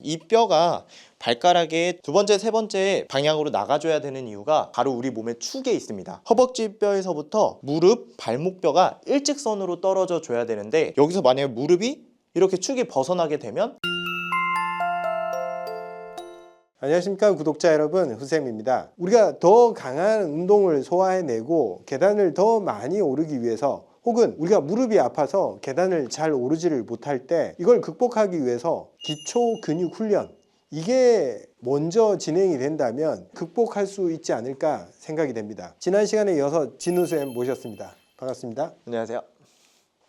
이 뼈가 발가락의 두 번째, 세 번째 방향으로 나가줘야 되는 이유가 바로 우리 몸의 축에 있습니다. 허벅지 뼈에서부터 무릎, 발목뼈가 일직선으로 떨어져 줘야 되는데 여기서 만약에 무릎이 이렇게 축이 벗어나게 되면 안녕하십니까 구독자 여러분, 후쌤입니다. 우리가 더 강한 운동을 소화해내고 계단을 더 많이 오르기 위해서, 혹은 우리가 무릎이 아파서 계단을 잘 오르지를 못할 때 이걸 극복하기 위해서 기초 근육 훈련, 이게 먼저 진행이 된다면 극복할 수 있지 않을까 생각이 됩니다. 지난 시간에 이어서 진우쌤 모셨습니다. 반갑습니다. 안녕하세요.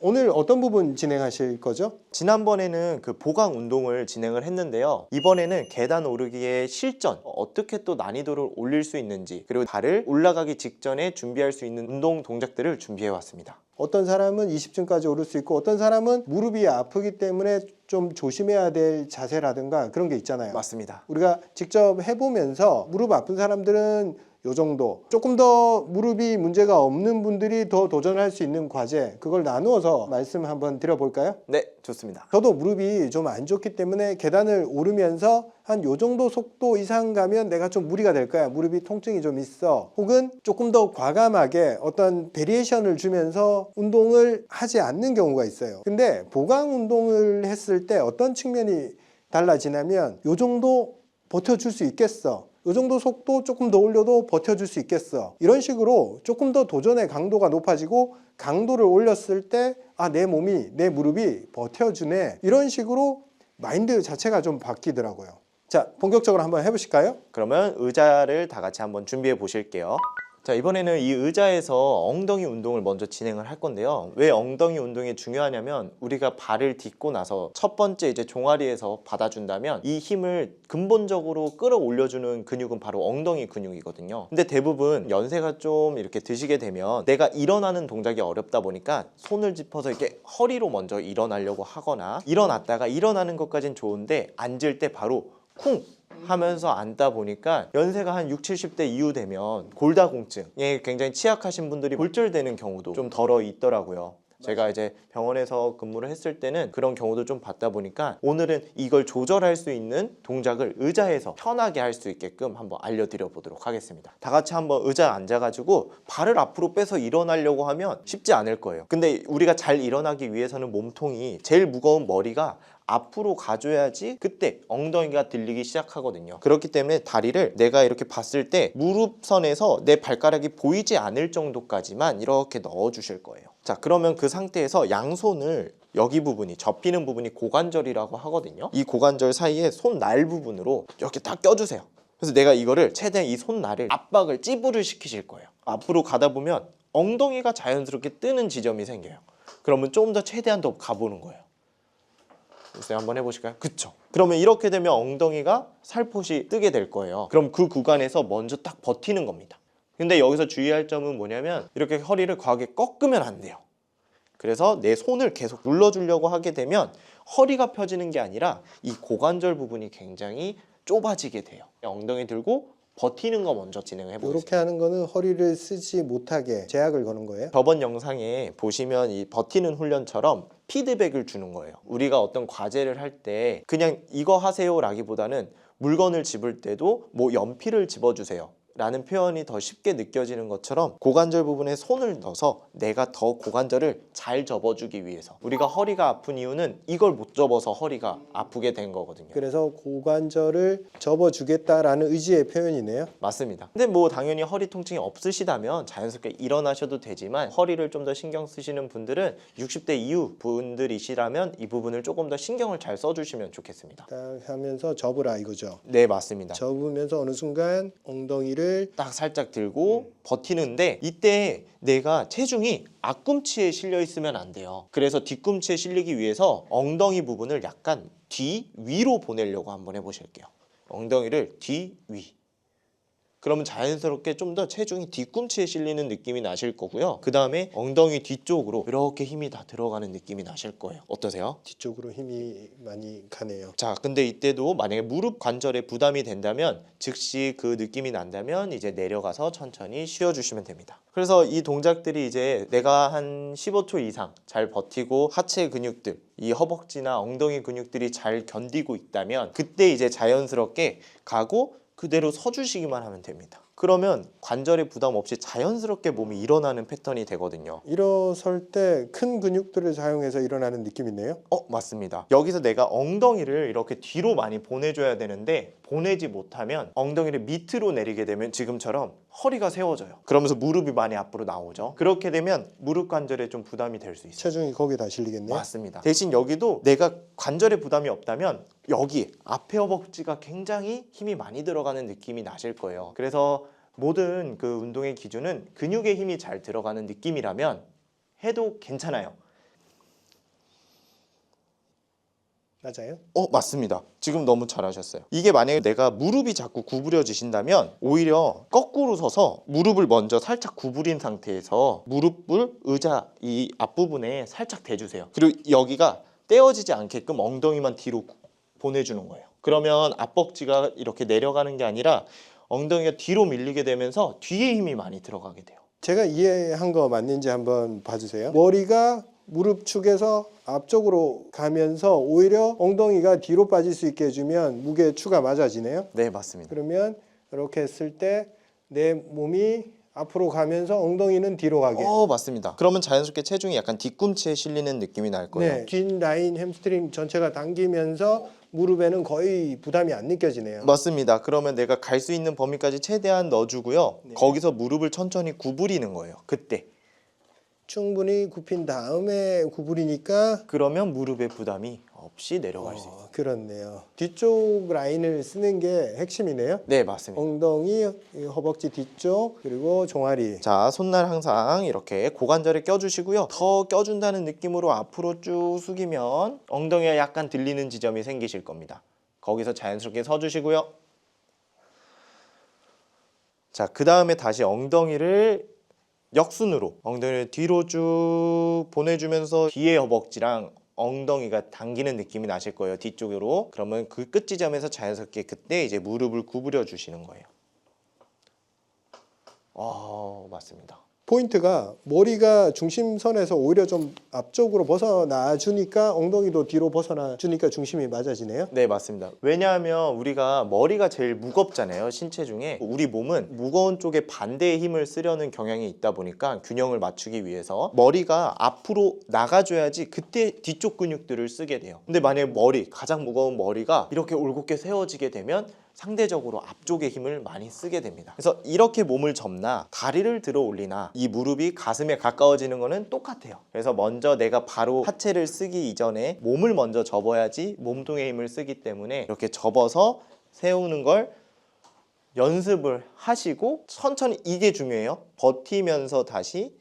오늘 어떤 부분 진행하실 거죠? 지난번에는 그 보강 운동을 진행을 했는데요. 이번에는 계단 오르기의 실전, 어떻게 또 난이도를 올릴 수 있는지, 그리고 발을 올라가기 직전에 준비할 수 있는 운동 동작들을 준비해 왔습니다. 어떤 사람은 20층까지 오를 수 있고, 어떤 사람은 무릎이 아프기 때문에 좀 조심해야 될 자세라든가 그런 게 있잖아요. 맞습니다. 우리가 직접 해보면서 무릎 아픈 사람들은 요 정도, 조금 더 무릎이 문제가 없는 분들이 더 도전할 수 있는 과제, 그걸 나누어서 말씀 한번 드려볼까요? 네, 좋습니다. 저도 무릎이 좀 안 좋기 때문에 계단을 오르면서 한 요 정도 속도 이상 가면 내가 좀 무리가 될 거야, 무릎이 통증이 좀 있어, 혹은 조금 더 과감하게 어떤 베리에이션을 주면서 운동을 하지 않는 경우가 있어요. 근데 보강 운동을 했을 때 어떤 측면이 달라지냐면, 요 정도 버텨줄 수 있겠어, 이 정도 속도 조금 더 올려도 버텨줄 수 있겠어, 이런 식으로 조금 더 도전의 강도가 높아지고, 강도를 올렸을 때 내 몸이, 내 무릎이 버텨주네, 이런 식으로 마인드 자체가 좀 바뀌더라고요. 자, 본격적으로 한번 해보실까요? 그러면 의자를 다 같이 한번 준비해 보실게요. 자, 이번에는 이 의자에서 엉덩이 운동을 먼저 진행을 할 건데요. 왜 엉덩이 운동이 중요하냐면, 우리가 발을 딛고 나서 첫 번째 이제 종아리에서 받아준다면 이 힘을 근본적으로 끌어올려주는 근육은 바로 엉덩이 근육이거든요. 근데 대부분 연세가 좀 이렇게 드시게 되면 내가 일어나는 동작이 어렵다 보니까 손을 짚어서 이렇게 허리로 먼저 일어나려고 하거나, 일어났다가 일어나는 것까진 좋은데 앉을 때 바로 쿵 하면서 앉다 보니까 연세가 한 60, 70대 이후 되면 골다공증에 굉장히 취약하신 분들이 골절되는 경우도 좀 덜어 있더라고요. 제가 이제 병원에서 근무를 했을 때는 그런 경우도 좀 봤다 보니까 오늘은 이걸 조절할 수 있는 동작을 의자에서 편하게 할 수 있게끔 한번 알려드려 보도록 하겠습니다. 다 같이 한번 의자에 앉아가지고 발을 앞으로 빼서 일어나려고 하면 쉽지 않을 거예요. 근데 우리가 잘 일어나기 위해서는 몸통이, 제일 무거운 머리가 앞으로 가줘야지 그때 엉덩이가 들리기 시작하거든요. 그렇기 때문에 다리를 내가 이렇게 봤을 때 무릎선에서 내 발가락이 보이지 않을 정도까지만 이렇게 넣어 주실 거예요. 자, 그러면 그 상태에서 양손을, 여기 부분이, 접히는 부분이 고관절이라고 하거든요. 이 고관절 사이에 손날 부분으로 이렇게 딱 껴주세요. 그래서 내가 이거를 최대한 이 손날을 압박을, 찌부를 시키실 거예요. 앞으로 가다 보면 엉덩이가 자연스럽게 뜨는 지점이 생겨요. 그러면 좀 더 최대한 더 가보는 거예요. 글쎄, 한번 해보실까요? 그쵸? 그러면 이렇게 되면 엉덩이가 살포시 뜨게 될 거예요. 그럼 그 구간에서 먼저 딱 버티는 겁니다. 근데 여기서 주의할 점은 뭐냐면, 이렇게 허리를 과하게 꺾으면 안 돼요. 그래서 내 손을 계속 눌러주려고 하게 되면 허리가 펴지는 게 아니라 이 고관절 부분이 굉장히 좁아지게 돼요. 엉덩이 들고 버티는 거 먼저 진행해 보겠습니다. 이렇게 하는 거는 허리를 쓰지 못하게 제약을 거는 거예요? 저번 영상에 보시면 이 버티는 훈련처럼 피드백을 주는 거예요. 우리가 어떤 과제를 할 때 그냥 이거 하세요 라기보다는, 물건을 집을 때도 뭐 연필을 집어주세요 라는 표현이 더 쉽게 느껴지는 것처럼, 고관절 부분에 손을 넣어서 내가 더 고관절을 잘 접어주기 위해서, 우리가 허리가 아픈 이유는 이걸 못 접어서 허리가 아프게 된 거거든요. 그래서 고관절을 접어주겠다라는 의지의 표현이네요. 맞습니다. 근데 뭐 당연히 허리 통증이 없으시다면 자연스럽게 일어나셔도 되지만, 허리를 좀 더 신경 쓰시는 분들은 60대 이후 분들이시라면 이 부분을 조금 더 신경을 잘 써주시면 좋겠습니다. 딱 하면서 접으라 이거죠. 네, 맞습니다. 접으면서 어느 순간 엉덩이를 딱 살짝 들고 버티는데, 이때 내가 체중이 앞꿈치에 실려 있으면 안 돼요. 그래서 뒤꿈치에 실리기 위해서 엉덩이 부분을 약간 뒤 위로 보내려고 한번 해보실게요. 엉덩이를 뒤 위. 그러면 자연스럽게 좀 더 체중이 뒤꿈치에 실리는 느낌이 나실 거고요. 그 다음에 엉덩이 뒤쪽으로 이렇게 힘이 다 들어가는 느낌이 나실 거예요. 어떠세요? 뒤쪽으로 힘이 많이 가네요. 자, 근데 이때도 만약에 무릎 관절에 부담이 된다면 즉시 그 느낌이 난다면 이제 내려가서 천천히 쉬어주시면 됩니다. 그래서 이 동작들이 이제 내가 한 15초 이상 잘 버티고 하체 근육들, 이 허벅지나 엉덩이 근육들이 잘 견디고 있다면 그때 이제 자연스럽게 가고 그대로 서주시기만 하면 됩니다. 그러면 관절에 부담 없이 자연스럽게 몸이 일어나는 패턴이 되거든요. 일어설 때 큰 근육들을 사용해서 일어나는 느낌이네요. 맞습니다. 여기서 내가 엉덩이를 이렇게 뒤로 많이 보내줘야 되는데 보내지 못하면 엉덩이를 밑으로 내리게 되면 지금처럼 허리가 세워져요. 그러면서 무릎이 많이 앞으로 나오죠. 그렇게 되면 무릎 관절에 좀 부담이 될 수 있어요. 체중이 거기에 다 실리겠네요. 맞습니다. 대신 여기도 내가 관절에 부담이 없다면 여기 앞에 허벅지가 굉장히 힘이 많이 들어가는 느낌이 나실 거예요. 그래서 모든 그 운동의 기준은 근육에 힘이 잘 들어가는 느낌이라면 해도 괜찮아요. 맞아요? 맞습니다. 지금 너무 잘하셨어요. 이게 만약에 내가 무릎이 자꾸 구부려지신다면 오히려 거꾸로 서서 무릎을 먼저 살짝 구부린 상태에서 무릎을 의자 이 앞부분에 살짝 대주세요. 그리고 여기가 떼어지지 않게끔 엉덩이만 뒤로 보내주는 거예요. 그러면 앞벅지가 이렇게 내려가는 게 아니라 엉덩이가 뒤로 밀리게 되면서 뒤에 힘이 많이 들어가게 돼요. 제가 이해한 거 맞는지 한번 봐주세요. 머리가 무릎 축에서 앞쪽으로 가면서 오히려 엉덩이가 뒤로 빠질 수 있게 해주면 무게 추가 맞아지네요. 네, 맞습니다. 그러면 이렇게 했을 때 내 몸이 앞으로 가면서 엉덩이는 뒤로 가게. 맞습니다. 그러면 자연스럽게 체중이 약간 뒤꿈치에 실리는 느낌이 날 거예요. 네, 뒷 라인 햄스트링 전체가 당기면서 무릎에는 거의 부담이 안 느껴지네요. 맞습니다. 그러면 내가 갈 수 있는 범위까지 최대한 넣어주고요. 네. 거기서 무릎을 천천히 구부리는 거예요. 그때. 충분히 굽힌 다음에 구부리니까 그러면 무릎에 부담이 없이 내려갈 수 있어요. 그렇네요. 뒤쪽 라인을 쓰는 게 핵심이네요. 네, 맞습니다. 엉덩이, 허벅지 뒤쪽, 그리고 종아리. 자, 손날 항상 이렇게 고관절에 껴주시고요. 더 껴준다는 느낌으로 앞으로 쭉 숙이면 엉덩이가 약간 들리는 지점이 생기실 겁니다. 거기서 자연스럽게 서주시고요. 자, 그 다음에 다시 엉덩이를 역순으로 엉덩이를 뒤로 쭉 보내주면서 뒤에 허벅지랑 엉덩이가 당기는 느낌이 나실 거예요. 뒤쪽으로. 그러면 그 끝 지점에서 자연스럽게 그때 이제 무릎을 구부려 주시는 거예요. 맞습니다. 포인트가 머리가 중심선에서 오히려 좀 앞쪽으로 벗어나 주니까 엉덩이도 뒤로 벗어나 주니까 중심이 맞아지네요. 네, 맞습니다. 왜냐하면 우리가 머리가 제일 무겁잖아요. 신체 중에. 우리 몸은 무거운 쪽에 반대의 힘을 쓰려는 경향이 있다 보니까 균형을 맞추기 위해서 머리가 앞으로 나가줘야지 그때 뒤쪽 근육들을 쓰게 돼요. 근데 만약에 가장 무거운 머리가 이렇게 올곧게 세워지게 되면 상대적으로 앞쪽에 힘을 많이 쓰게 됩니다. 그래서 이렇게 몸을 접나 다리를 들어 올리나 이 무릎이 가슴에 가까워지는 거는 똑같아요. 그래서 먼저 내가 바로 하체를 쓰기 이전에 몸을 먼저 접어야지 몸통의 힘을 쓰기 때문에 이렇게 접어서 세우는 걸 연습을 하시고 천천히, 이게 중요해요. 버티면서 다시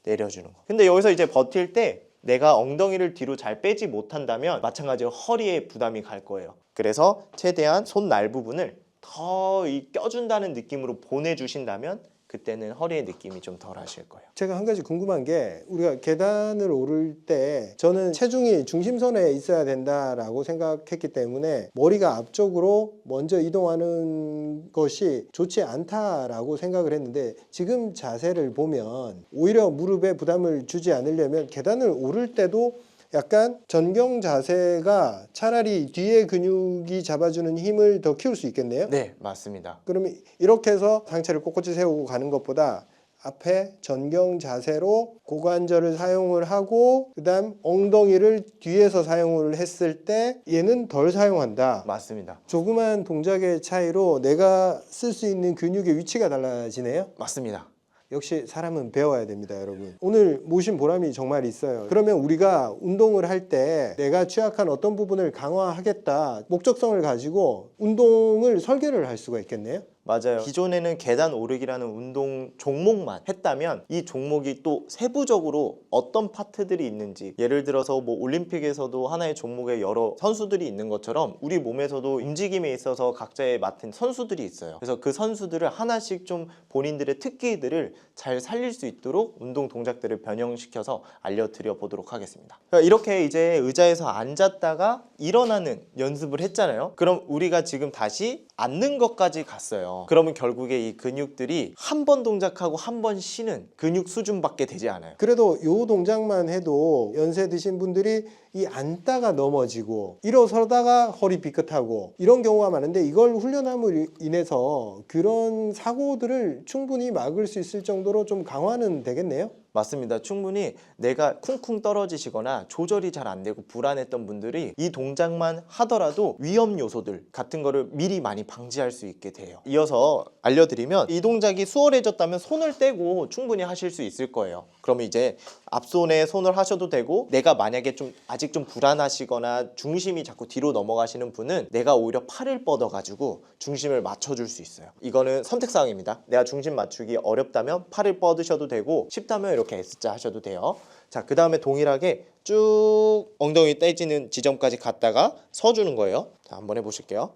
내려주는 거. 근데 여기서 이제 버틸 때 내가 엉덩이를 뒤로 잘 빼지 못한다면 마찬가지로 허리에 부담이 갈 거예요. 그래서 최대한 손날 부분을 더 껴준다는 느낌으로 보내주신다면 그때는 허리의 느낌이 좀 덜 하실 거예요. 제가 한 가지 궁금한 게 우리가 계단을 오를 때 저는 체중이 중심선에 있어야 된다라고 생각했기 때문에 머리가 앞쪽으로 먼저 이동하는 것이 좋지 않다라고 생각을 했는데 지금 자세를 보면 오히려 무릎에 부담을 주지 않으려면 계단을 오를 때도 약간 전경 자세가 차라리 뒤에 근육이 잡아주는 힘을 더 키울 수 있겠네요. 네, 맞습니다. 그러면 이렇게 해서 상체를 꼿꼿이 세우고 가는 것보다 앞에 전경 자세로 고관절을 사용을 하고 그다음 엉덩이를 뒤에서 사용을 했을 때 얘는 덜 사용한다. 맞습니다. 조그만 동작의 차이로 내가 쓸 수 있는 근육의 위치가 달라지네요. 맞습니다. 역시 사람은 배워야 됩니다, 여러분. 오늘 모신 보람이 정말 있어요. 그러면 우리가 운동을 할 때 내가 취약한 어떤 부분을 강화하겠다 목적성을 가지고 운동을 설계를 할 수가 있겠네요. 맞아요. 기존에는 계단 오르기라는 운동 종목만 했다면 이 종목이 또 세부적으로 어떤 파트들이 있는지, 예를 들어서 뭐 올림픽에서도 하나의 종목에 여러 선수들이 있는 것처럼 우리 몸에서도 움직임에 있어서 각자의 맡은 선수들이 있어요. 그래서 그 선수들을 하나씩 좀 본인들의 특기들을 잘 살릴 수 있도록 운동 동작들을 변형시켜서 알려드려 보도록 하겠습니다. 그러니까 이렇게 이제 의자에서 앉았다가 일어나는 연습을 했잖아요. 그럼 우리가 지금 다시 앉는 것까지 갔어요. 그러면 결국에 이 근육들이 한 번 동작하고 한 번 쉬는 근육 수준밖에 되지 않아요. 그래도 요 동작만 해도 연세 드신 분들이 이 앉다가 넘어지고 일어서다가 허리 삐끗하고 이런 경우가 많은데, 이걸 훈련함으로 인해서 그런 사고들을 충분히 막을 수 있을 정도로 좀 강화는 되겠네요. 맞습니다. 충분히 내가 쿵쿵 떨어지시거나 조절이 잘 안 되고 불안했던 분들이 이 동작만 하더라도 위험 요소들 같은 거를 미리 많이 방지할 수 있게 돼요. 이어서 알려드리면, 이 동작이 수월해졌다면 손을 떼고 충분히 하실 수 있을 거예요. 그러면 이제 앞손에 손을 하셔도 되고, 내가 만약에 좀 아직 좀 불안하시거나 중심이 자꾸 뒤로 넘어가시는 분은 내가 오히려 팔을 뻗어 가지고 중심을 맞춰줄 수 있어요. 이거는 선택사항입니다. 내가 중심 맞추기 어렵다면 팔을 뻗으셔도 되고, 쉽다면 이렇게 S자 하셔도 돼요. 자, 그 다음에 동일하게 쭉 엉덩이 떼지는 지점까지 갔다가 서주는 거예요. 자, 한번 해보실게요.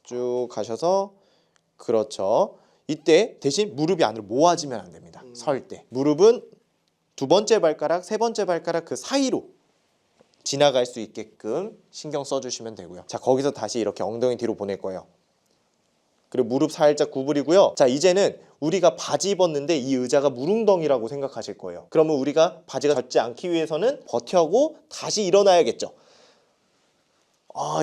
쭉 가셔서, 그렇죠. 이때 대신 무릎이 안으로 모아지면 안 됩니다. 설 때 무릎은 두 번째 발가락, 세 번째 발가락 그 사이로 지나갈 수 있게끔 신경 써주시면 되고요. 자, 거기서 다시 이렇게 엉덩이 뒤로 보낼 거예요. 그리고 무릎 살짝 구부리고요. 자, 이제는 우리가 바지 입었는데 이 의자가 물웅덩이라고 생각하실 거예요. 그러면 우리가 바지가 젖지 않기 위해서는 버텨고 다시 일어나야겠죠.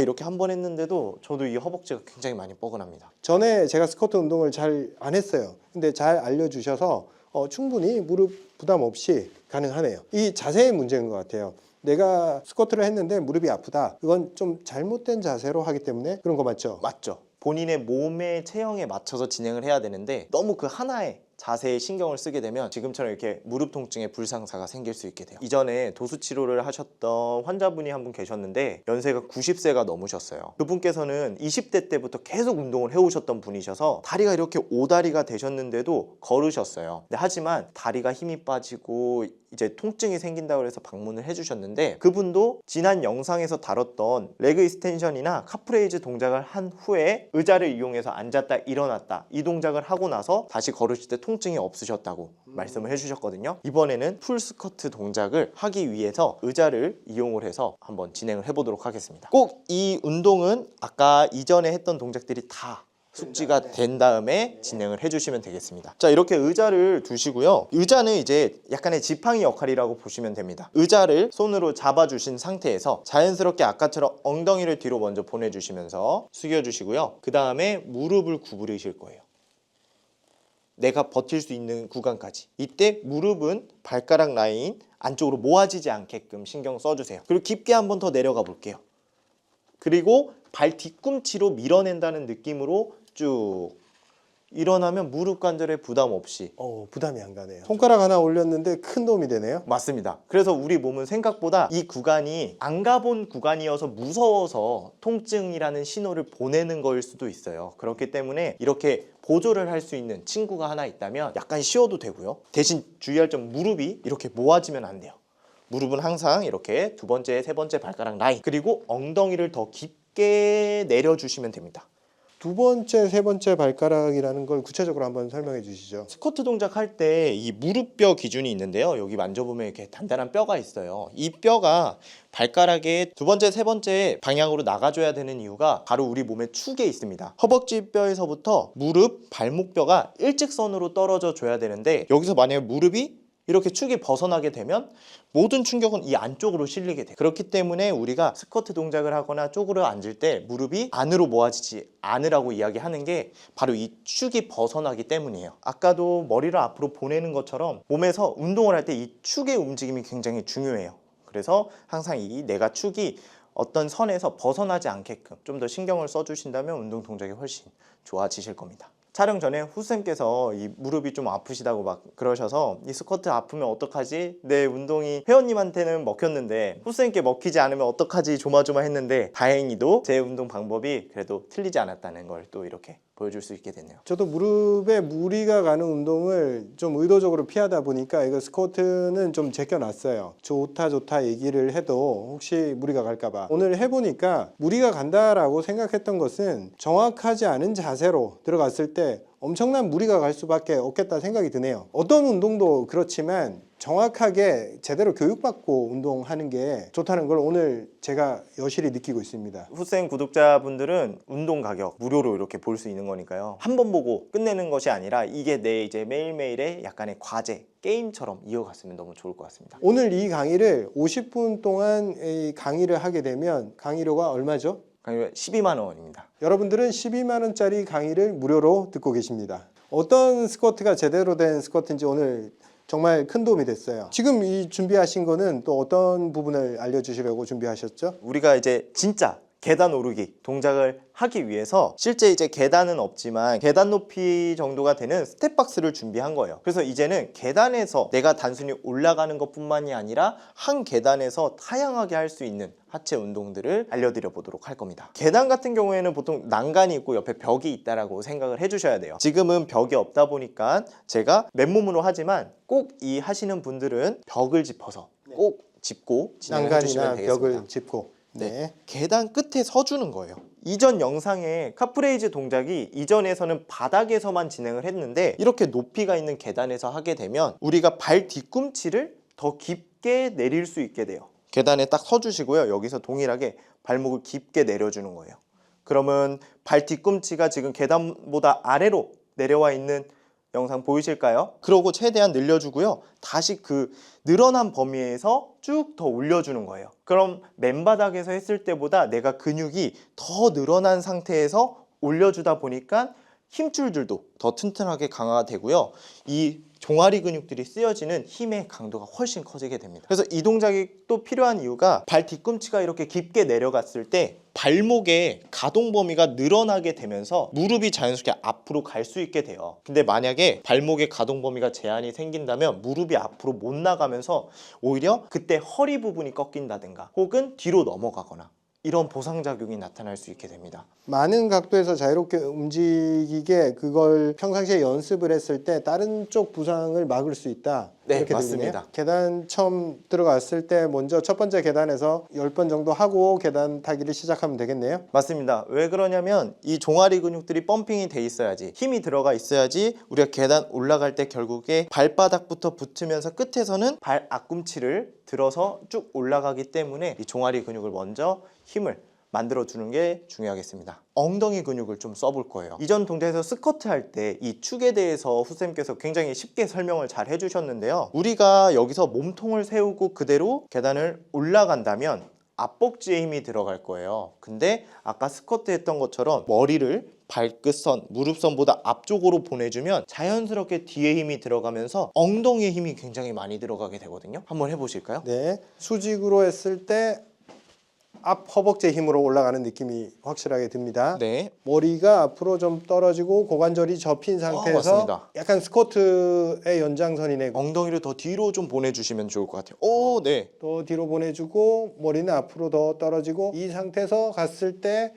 이렇게 한 번 했는데도 저도 이 허벅지가 굉장히 많이 뻐근합니다. 전에 제가 스쿼트 운동을 잘 안 했어요. 근데 잘 알려주셔서 충분히 무릎 부담 없이 가능하네요. 이 자세의 문제인 것 같아요. 내가 스쿼트를 했는데 무릎이 아프다. 이건 좀 잘못된 자세로 하기 때문에 그런 거 맞죠? 맞죠? 본인의 몸의 체형에 맞춰서 진행을 해야 되는데, 너무 그 하나의 자세에 신경을 쓰게 되면 지금처럼 이렇게 무릎 통증의 불상사가 생길 수 있게 돼요. 이전에 도수 치료를 하셨던 환자분이 한 분 계셨는데 연세가 90세가 넘으셨어요. 그분께서는 20대 때부터 계속 운동을 해오셨던 분이셔서 다리가 이렇게 오다리가 되셨는데도 걸으셨어요. 근데 하지만 다리가 힘이 빠지고 이제 통증이 생긴다고 해서 방문을 해주셨는데, 그분도 지난 영상에서 다뤘던 레그 익스텐션이나 카프레이즈 동작을 한 후에 의자를 이용해서 앉았다 일어났다 이 동작을 하고 나서 다시 걸으실 때 통증이 없으셨다고 말씀을 해주셨거든요. 이번에는 풀 스쿼트 동작을 하기 위해서 의자를 이용을 해서 한번 진행을 해보도록 하겠습니다. 꼭 이 운동은 아까 이전에 했던 동작들이 다 숙지가 된 다음에 진행을 해주시면 되겠습니다. 자, 이렇게 의자를 두시고요. 의자는 이제 약간의 지팡이 역할이라고 보시면 됩니다. 의자를 손으로 잡아주신 상태에서 자연스럽게 아까처럼 엉덩이를 뒤로 먼저 보내주시면서 숙여주시고요. 그 다음에 무릎을 구부리실 거예요. 내가 버틸 수 있는 구간까지. 이때 무릎은 발가락 라인 안쪽으로 모아지지 않게끔 신경 써주세요. 그리고 깊게 한 번 더 내려가 볼게요. 그리고 발 뒤꿈치로 밀어낸다는 느낌으로 쭉 일어나면 무릎 관절에 부담 없이. 부담이 안 가네요. 손가락 하나 올렸는데 큰 도움이 되네요. 맞습니다. 그래서 우리 몸은 생각보다 이 구간이 안 가본 구간이어서 무서워서 통증이라는 신호를 보내는 거일 수도 있어요. 그렇기 때문에 이렇게 보조를 할 수 있는 친구가 하나 있다면 약간 쉬어도 되고요. 대신 주의할 점, 무릎이 이렇게 모아지면 안 돼요. 무릎은 항상 이렇게 두 번째, 세 번째 발가락 라인, 그리고 엉덩이를 더 깊게 내려주시면 됩니다. 두 번째, 세 번째 발가락이라는 걸 구체적으로 한번 설명해 주시죠. 스쿼트 동작 할 때 이 무릎뼈 기준이 있는데요. 여기 만져보면 이렇게 단단한 뼈가 있어요. 이 뼈가 발가락의 두 번째, 세 번째 방향으로 나가줘야 되는 이유가 바로 우리 몸의 축에 있습니다. 허벅지 뼈에서부터 무릎, 발목뼈가 일직선으로 떨어져 줘야 되는데, 여기서 만약에 무릎이 이렇게 축이 벗어나게 되면 모든 충격은 이 안쪽으로 실리게 돼요. 그렇기 때문에 우리가 스쿼트 동작을 하거나 쪼그려 앉을 때 무릎이 안으로 모아지지 않으라고 이야기하는 게 바로 이 축이 벗어나기 때문이에요. 아까도 머리를 앞으로 보내는 것처럼 몸에서 운동을 할 때 이 축의 움직임이 굉장히 중요해요. 그래서 항상 이 내가 축이 어떤 선에서 벗어나지 않게끔 좀 더 신경을 써주신다면 운동 동작이 훨씬 좋아지실 겁니다. 촬영 전에 후쌤께서 이 무릎이 좀 아프시다고 막 그러셔서 이 스쿼트 아프면 어떡하지? 내 운동이 회원님한테는 먹혔는데 후쌤께 먹히지 않으면 어떡하지? 조마조마했는데 다행히도 제 운동 방법이 그래도 틀리지 않았다는 걸 또 이렇게 보여줄 수 있게 됐네요. 저도 무릎에 무리가 가는 운동을 좀 의도적으로 피하다 보니까 이거 스쿼트는 좀 제껴놨어요. 좋다 얘기를 해도 혹시 무리가 갈까봐. 오늘 해보니까 무리가 간다라고 생각했던 것은 정확하지 않은 자세로 들어갔을 때 엄청난 무리가 갈 수밖에 없겠다 생각이 드네요. 어떤 운동도 그렇지만 정확하게 제대로 교육받고 운동하는 게 좋다는 걸 오늘 제가 여실히 느끼고 있습니다. 후쌤 구독자분들은 운동 가격 무료로 이렇게 볼 수 있는 거니까요. 한 번 보고 끝내는 것이 아니라 이게 내 이제 매일매일의 약간의 과제, 게임처럼 이어갔으면 너무 좋을 것 같습니다. 오늘 이 강의를 50분 동안 이 강의를 하게 되면 강의료가 얼마죠? 강의 12만 원입니다. 여러분들은 12만 원짜리 강의를 무료로 듣고 계십니다. 어떤 스쿼트가 제대로 된 스쿼트인지 오늘 정말 큰 도움이 됐어요. 지금 이 준비하신 거는 또 어떤 부분을 알려주시려고 준비하셨죠? 우리가 이제 진짜 계단 오르기 동작을 하기 위해서 실제 이제 계단은 없지만 계단 높이 정도가 되는 스텝박스를 준비한 거예요. 그래서 이제는 계단에서 내가 단순히 올라가는 것뿐만이 아니라 한 계단에서 다양하게 할 수 있는 하체 운동들을 알려드려 보도록 할 겁니다. 계단 같은 경우에는 보통 난간이 있고 옆에 벽이 있다라고 생각을 해주셔야 돼요. 지금은 벽이 없다 보니까 제가 맨몸으로 하지만 꼭 이 하시는 분들은 벽을 짚어서 꼭 짚고 진행해 주시면 난간이나 되겠습니다. 벽을 짚고 네. 계단 끝에 서주는 거예요. 이전 영상에 카프레이즈 동작이 이전에서는 바닥에서만 진행을 했는데 이렇게 높이가 있는 계단에서 하게 되면 우리가 발 뒤꿈치를 더 깊게 내릴 수 있게 돼요. 계단에 딱 서주시고요. 여기서 동일하게 발목을 깊게 내려주는 거예요. 그러면 발 뒤꿈치가 지금 계단보다 아래로 내려와 있는 영상 보이실까요? 그러고 최대한 늘려주고요. 다시 그 늘어난 범위에서 쭉 더 올려주는 거예요. 그럼 맨바닥에서 했을 때보다 내가 근육이 더 늘어난 상태에서 올려주다 보니까 힘줄들도 더 튼튼하게 강화가 되고요. 이 종아리 근육들이 쓰여지는 힘의 강도가 훨씬 커지게 됩니다. 그래서 이 동작이 또 필요한 이유가 발 뒤꿈치가 이렇게 깊게 내려갔을 때 발목의 가동 범위가 늘어나게 되면서 무릎이 자연스럽게 앞으로 갈 수 있게 돼요. 근데 만약에 발목의 가동 범위가 제한이 생긴다면 무릎이 앞으로 못 나가면서 오히려 그때 허리 부분이 꺾인다든가 혹은 뒤로 넘어가거나 이런 보상작용이 나타날 수 있게 됩니다. 많은 각도에서 자유롭게 움직이게 그걸 평상시에 연습을 했을 때 다른 쪽 부상을 막을 수 있다. 네, 이렇게 맞습니다. 되겠네요. 계단 처음 들어갔을 때 먼저 첫 번째 계단에서 10번 정도 하고 계단 타기를 시작하면 되겠네요. 맞습니다. 왜 그러냐면 이 종아리 근육들이 펌핑이 돼 있어야지, 힘이 들어가 있어야지 우리가 계단 올라갈 때 결국에 발바닥부터 붙으면서 끝에서는 발 앞꿈치를 들어서 쭉 올라가기 때문에 이 종아리 근육을 먼저 힘을 만들어 주는 게 중요하겠습니다. 엉덩이 근육을 좀 써볼 거예요. 이전 동작에서 스쿼트 할 때 이 축에 대해서 후쌤께서 굉장히 쉽게 설명을 잘 해주셨는데요. 우리가 여기서 몸통을 세우고 그대로 계단을 올라간다면 앞벅지에 힘이 들어갈 거예요. 근데 아까 스쿼트 했던 것처럼 머리를 발끝선, 무릎선보다 앞쪽으로 보내주면 자연스럽게 뒤에 힘이 들어가면서 엉덩이에 힘이 굉장히 많이 들어가게 되거든요. 한번 해보실까요? 네, 수직으로 했을 때 앞 허벅지 힘으로 올라가는 느낌이 확실하게 듭니다. 네. 머리가 앞으로 좀 떨어지고 고관절이 접힌 상태에서 맞습니다. 약간 스쿼트의 연장선이네. 엉덩이를 더 뒤로 좀 보내주시면 좋을 것 같아요. 오, 네. 또 뒤로 보내주고 머리는 앞으로 더 떨어지고 이 상태에서 갔을 때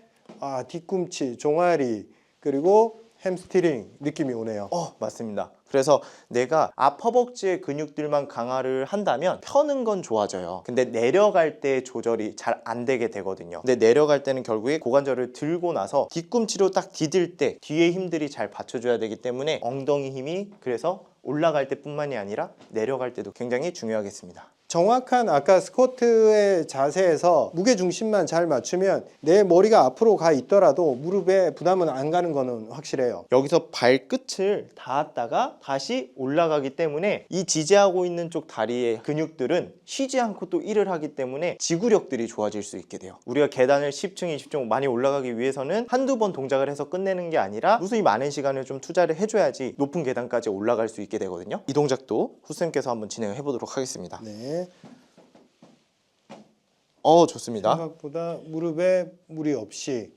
뒤꿈치, 종아리 그리고 햄스트링 느낌이 오네요. 맞습니다. 그래서 내가 앞 허벅지의 근육들만 강화를 한다면 펴는 건 좋아져요. 근데 내려갈 때 조절이 잘 안 되게 되거든요. 근데 내려갈 때는 결국에 고관절을 들고 나서 뒤꿈치로 딱 디딜 때 뒤에 힘들이 잘 받쳐줘야 되기 때문에 엉덩이 힘이 그래서 올라갈 때뿐만이 아니라 내려갈 때도 굉장히 중요하겠습니다. 정확한 아까 스쿼트의 자세에서 무게 중심만 잘 맞추면 내 머리가 앞으로 가 있더라도 무릎에 부담은 안 가는 거는 확실해요. 여기서 발끝을 닿았다가 다시 올라가기 때문에 이 지지하고 있는 쪽 다리의 근육들은 쉬지 않고 또 일을 하기 때문에 지구력들이 좋아질 수 있게 돼요. 우리가 계단을 10층, 20층 많이 올라가기 위해서는 한두 번 동작을 해서 끝내는 게 아니라 무수히 많은 시간을 좀 투자를 해줘야지 높은 계단까지 올라갈 수 있게 되거든요. 이 동작도 후쌤께서 한번 진행해 보도록 하겠습니다. 네. 좋습니다. 생각보다 무릎에 무리 없이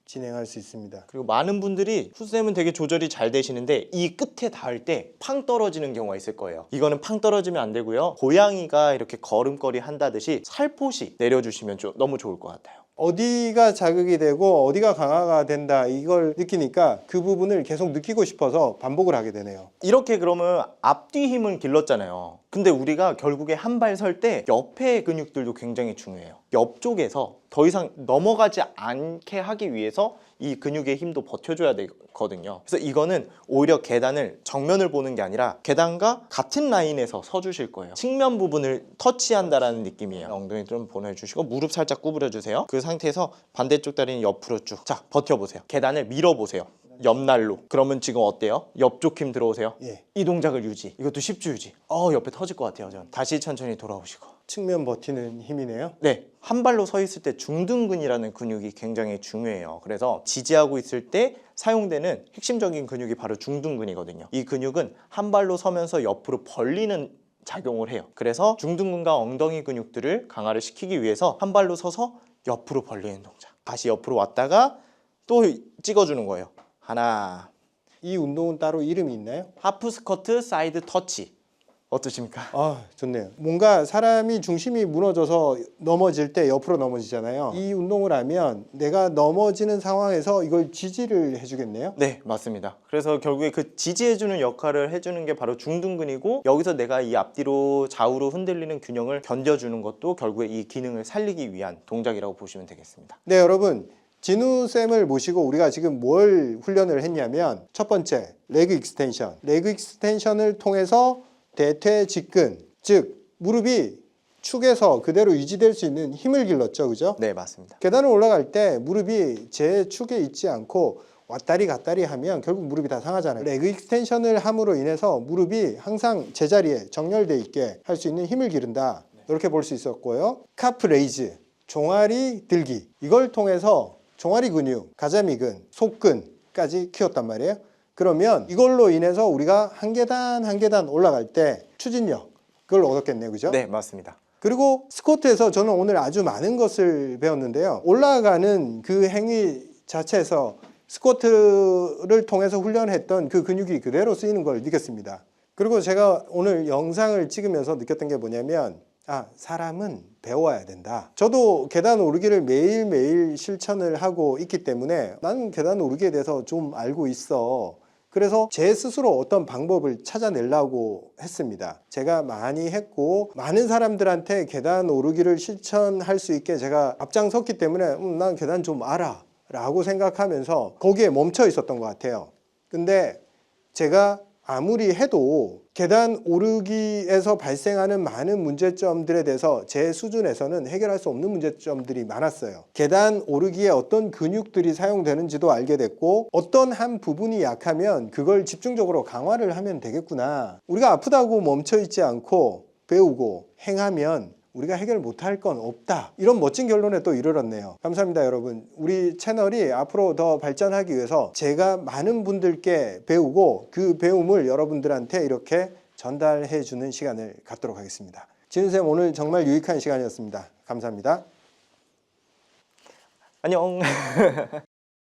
진행할 수 있습니다. 그리고 많은 분들이 후쌤은 되게 조절이 잘 되시는데 이 끝에 닿을 때 팡 떨어지는 경우가 있을 거예요. 이거는 팡 떨어지면 안 되고요. 고양이가 이렇게 걸음걸이 한다듯이 살포시 내려주시면 너무 좋을 것 같아요. 어디가 자극이 되고 어디가 강화가 된다 이걸 느끼니까 그 부분을 계속 느끼고 싶어서 반복을 하게 되네요. 이렇게 그러면 앞뒤 힘을 길렀잖아요. 근데 우리가 결국에 한 발 설 때 옆의 근육들도 굉장히 중요해요. 옆쪽에서 더 이상 넘어가지 않게 하기 위해서 이 근육의 힘도 버텨줘야 되거든요. 그래서 이거는 오히려 계단을 정면을 보는 게 아니라 계단과 같은 라인에서 서주실 거예요. 측면 부분을 터치한다라는 느낌이에요. 엉덩이 좀 보내주시고 무릎 살짝 구부려주세요. 그 상태에서 반대쪽 다리는 옆으로 쭉. 자, 버텨보세요. 계단을 밀어보세요. 옆날로. 그러면 지금 어때요? 옆쪽 힘 들어오세요? 예. 이 동작을 유지. 이것도 10주 유지. 옆에 터질 것 같아요. 전. 다시 천천히 돌아오시고. 측면 버티는 힘이네요. 네, 한 발로 서 있을 때 중둔근이라는 근육이 굉장히 중요해요. 그래서 지지하고 있을 때 사용되는 핵심적인 근육이 바로 중둔근이거든요. 이 근육은 한 발로 서면서 옆으로 벌리는 작용을 해요. 그래서 중둔근과 엉덩이 근육들을 강화를 시키기 위해서 한 발로 서서 옆으로 벌리는 동작. 다시 옆으로 왔다가 또 찍어주는 거예요. 하나. 이 운동은 따로 이름이 있나요? 하프 스쿼트 사이드 터치. 어떠십니까? 아, 좋네요. 뭔가 사람이 중심이 무너져서 넘어질 때 옆으로 넘어지잖아요. 이 운동을 하면 내가 넘어지는 상황에서 이걸 지지를 해주겠네요. 네, 맞습니다. 그래서 결국에 그 지지해주는 역할을 해주는 게 바로 중둔근이고, 여기서 내가 이 앞뒤로 좌우로 흔들리는 균형을 견뎌주는 것도 결국에 이 기능을 살리기 위한 동작이라고 보시면 되겠습니다. 네, 여러분. 진우쌤을 모시고 우리가 지금 뭘 훈련을 했냐면 첫 번째, 레그 익스텐션. 레그 익스텐션을 통해서 대퇴 직근, 즉 무릎이 축에서 그대로 유지될 수 있는 힘을 길렀죠, 그죠? 네, 맞습니다. 계단을 올라갈 때 무릎이 제 축에 있지 않고 왔다리 갔다리 하면 결국 무릎이 다 상하잖아요. 레그 익스텐션을 함으로 인해서 무릎이 항상 제자리에 정렬돼 있게 할 수 있는 힘을 기른다. 이렇게 볼 수 있었고요. 카프 레이즈, 종아리 들기. 이걸 통해서 종아리 근육, 가자미근, 속근까지 키웠단 말이에요. 그러면 이걸로 인해서 우리가 한 계단 한 계단 올라갈 때 추진력, 그걸 얻었겠네요, 그죠? 네, 맞습니다. 그리고 스쿼트에서 저는 오늘 아주 많은 것을 배웠는데요. 올라가는 그 행위 자체에서 스쿼트를 통해서 훈련했던 그 근육이 그대로 쓰이는 걸 느꼈습니다. 그리고 제가 오늘 영상을 찍으면서 느꼈던 게 뭐냐면, 사람은 배워야 된다. 저도 계단 오르기를 매일매일 실천을 하고 있기 때문에 나는 계단 오르기에 대해서 좀 알고 있어. 그래서 제 스스로 어떤 방법을 찾아내려고 했습니다. 제가 많이 했고 많은 사람들한테 계단 오르기를 실천할 수 있게 제가 앞장섰기 때문에 난 계단 좀 알아 라고 생각하면서 거기에 멈춰 있었던 것 같아요. 근데 제가 아무리 해도 계단 오르기에서 발생하는 많은 문제점들에 대해서 제 수준에서는 해결할 수 없는 문제점들이 많았어요. 계단 오르기에 어떤 근육들이 사용되는지도 알게 됐고, 어떤 한 부분이 약하면 그걸 집중적으로 강화를 하면 되겠구나. 우리가 아프다고 멈춰 있지 않고 배우고 행하면 우리가 해결 못할 건 없다. 이런 멋진 결론에 또 이르렀네요. 감사합니다, 여러분. 우리 채널이 앞으로 더 발전하기 위해서 제가 많은 분들께 배우고 그 배움을 여러분들한테 이렇게 전달해 주는 시간을 갖도록 하겠습니다. 진우쌤, 오늘 정말 유익한 시간이었습니다. 감사합니다. 안녕.